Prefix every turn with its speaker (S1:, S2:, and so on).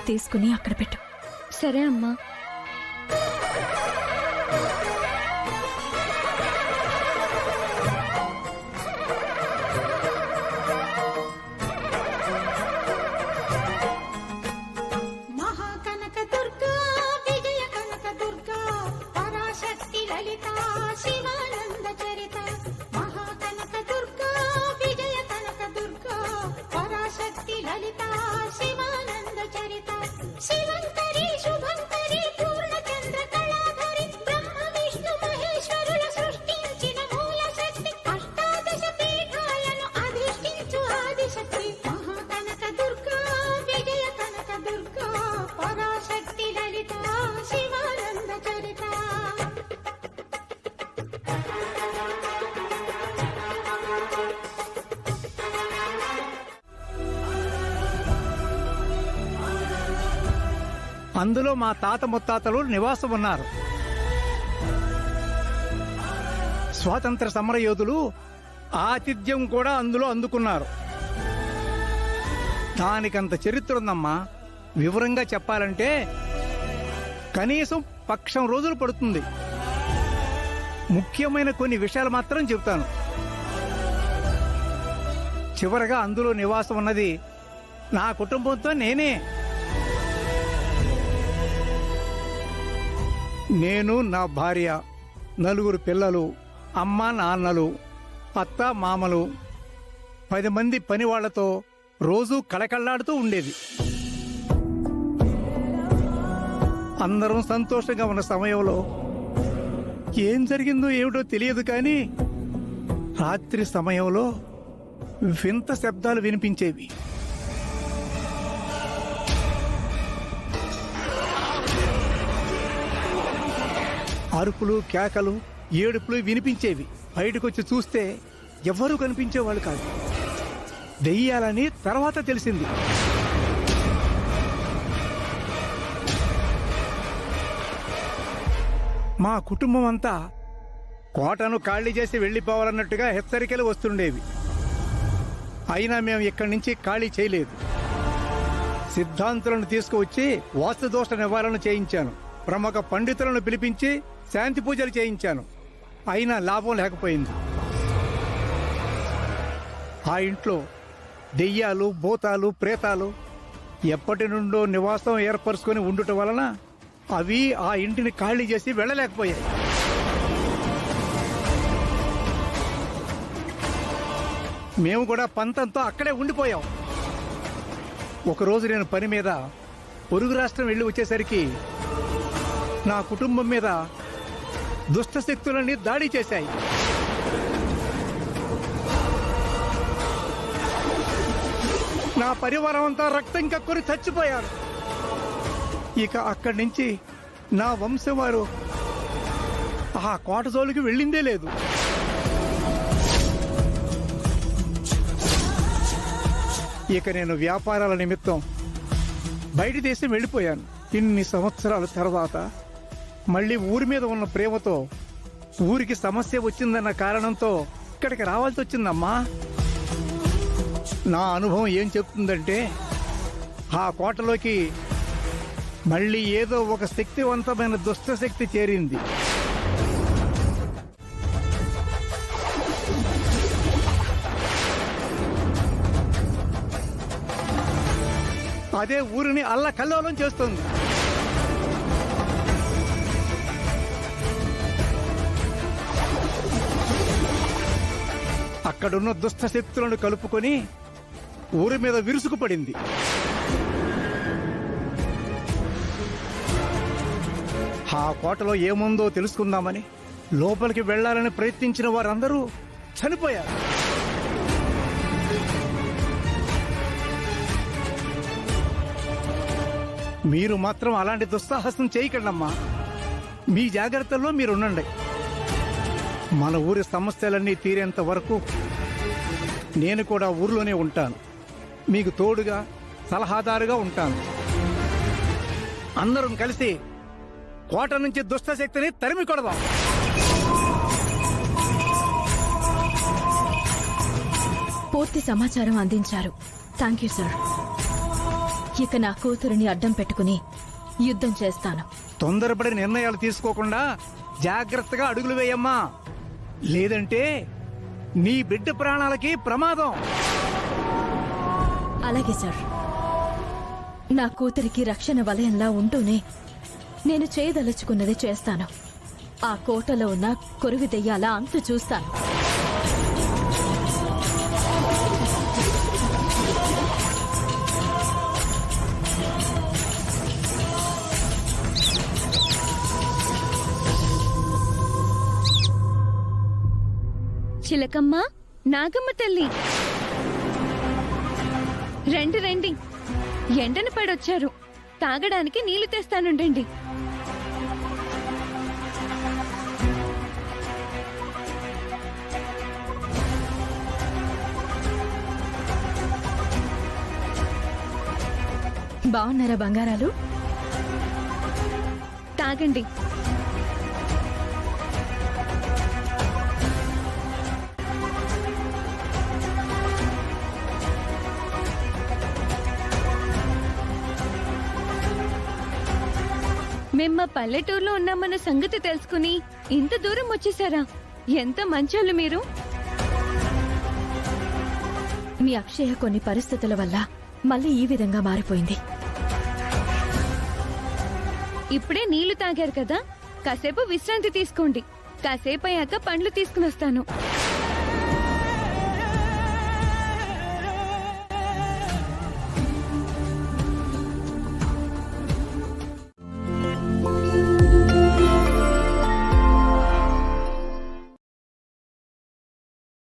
S1: తీసుకుని అక్కడ పెట్టు.
S2: సరే అమ్మా.
S3: అందులో మా తాత ముత్తాతలు నివాసం ఉన్నారు. స్వాతంత్ర సమరయోధులు ఆతిథ్యం కూడా అందులో అందుకున్నారు. దానికంత చరిత్ర ఉందమ్మా. వివరంగా చెప్పాలంటే కనీసం పక్షం రోజులు పడుతుంది. ముఖ్యమైన కొన్ని విషయాలు మాత్రం చెబుతాను. చివరగా అందులో నివాసం ఉన్నది నా కుటుంబంతో నేనే. నేను, నా భార్య, 4 పిల్లలు, అమ్మ నాన్నలు, అత్త మామలు, 10 మంది పనివాళ్లతో రోజూ కళకళ్లాడుతూ ఉండేది. అందరం సంతోషంగా ఉన్న సమయంలో ఏం జరిగిందో ఏమిటో తెలియదు, కానీ రాత్రి సమయంలో వింత శబ్దాలు వినిపించేవి. అరుపులు, కేకలు, ఏడుపులు వినిపించేవి. బయటకొచ్చి చూస్తే ఎవ్వరూ కనిపించేవాళ్ళు కాదు. దెయ్యాలని తర్వాత తెలిసింది. మా కుటుంబం అంతా కోటను ఖాళీ చేసి వెళ్లిపోవాలన్నట్టుగా హెచ్చరికలు వస్తుండేవి. అయినా మేము ఇక్కడి నుంచి ఖాళీ చేయలేదు. సిద్ధాంతులను తీసుకువచ్చి వాస్తుదోష నివారణ చేయించాను. ప్రముఖ పండితులను పిలిపించి శాంతి పూజలు చేయించాను. అయినా లాభం లేకపోయింది. ఆ ఇంట్లో దెయ్యాలు, భూతాలు, ప్రేతాలు ఎప్పటి నుండో నివాసం ఏర్పరుచుకొని ఉండుట వలన అవి ఆ ఇంటిని ఖాళీ చేసి వెళ్ళలేకపోయాయి. మేము కూడా పంతంతో అక్కడే ఉండిపోయాం. ఒకరోజు నేను పని మీద పొరుగు రాష్ట్రం వెళ్ళి వచ్చేసరికి నా కుటుంబం మీద దుష్ట శక్తులన్నీ దాడి చేశాయి. నా పరివారం అంతా రక్తం కక్కుని చచ్చిపోయారు. ఇక అక్కడి నుంచి నా వంశం వారు ఆ కోట జోలికి వెళ్ళిందే లేదు. ఇక నేను వ్యాపారాల నిమిత్తం బయట దేశం వెళ్ళిపోయాను. ఇన్ని సంవత్సరాల తర్వాత మళ్ళీ ఊరి మీద ఉన్న ప్రేమతో ఊరికి సమస్య వచ్చిందన్న కారణంతో ఇక్కడికి రావాల్సి వచ్చిందమ్మా. నా అనుభవం ఏం చెప్తుందంటే ఆ కోటలోకి మళ్ళీ ఏదో ఒక శక్తివంతమైన దుష్టశక్తి చేరింది. అదే ఊరిని అల్లకల్లోలం చేస్తుంది. అక్కడున్న దుష్ట శక్తులను కలుపుకొని ఊరి మీద విరుసుకుపడింది. ఆ కోటలో ఏముందో తెలుసుకుందామని లోపలికి వెళ్లాలని ప్రయత్నించిన వారందరూ చనిపోయారు. మీరు మాత్రం అలాంటి దుస్సాహసం చేయకండమ్మా. మీ జాగ్రత్తల్లో మీరుండండి. మన ఊరి సమస్యలన్నీ తీరేంత వరకు నేను కూడా ఊర్లోనే ఉంటాను. మీకు తోడుగా సలహాదారుగా ఉంటాను. అందరం కలిసి కోట నుంచి దుష్ట శక్తిని తరిమి కొడదాం.
S1: పూర్తి సమాచారం అందించారు. Thank you sir. ఇక నా కూతురిని అడ్డం పెట్టుకుని యుద్ధం చేస్తాను.
S3: తొందరపడి నిర్ణయాలు తీసుకోకుండా జాగ్రత్తగా అడుగులు వేయమ్మా, లేదంటే నీ బిడ్డ ప్రాణాలకి ప్రమాదం.
S1: అలాగే సార్. నా కూతురికి రక్షణ వలయంలా ఉంటూనే నేను చేయదలుచుకున్నది చేస్తాను. ఆ కోటలో ఉన్న కొరివి దెయ్యాల అంతు చూస్తాను.
S2: చిలకమ్మ, నాగమ్మ తల్లి, రండి రండి. ఎండన పడొచ్చారు. తాగడానికి నీళ్లు తెస్తానుండండి.
S1: బాగున్నారా బంగారాలు?
S2: తాగండి. మేమ్మ పల్లెటూరులో ఉన్నామన్న సంగతి తెలుసుకుని ఇంత దూరం వచ్చేసారా? ఎంత మంచోళ్ళు మీరు.
S1: మీ అక్షయ కొన్ని పరిస్థితుల వల్ల మళ్ళీ ఈ విధంగా మారిపోయింది.
S2: ఇప్పుడే నీళ్లు తాగారు కదా, కాసేపు విశ్రాంతి తీసుకోండి. కాసేపు అయ్యాక పండ్లు తీసుకుని వస్తాను.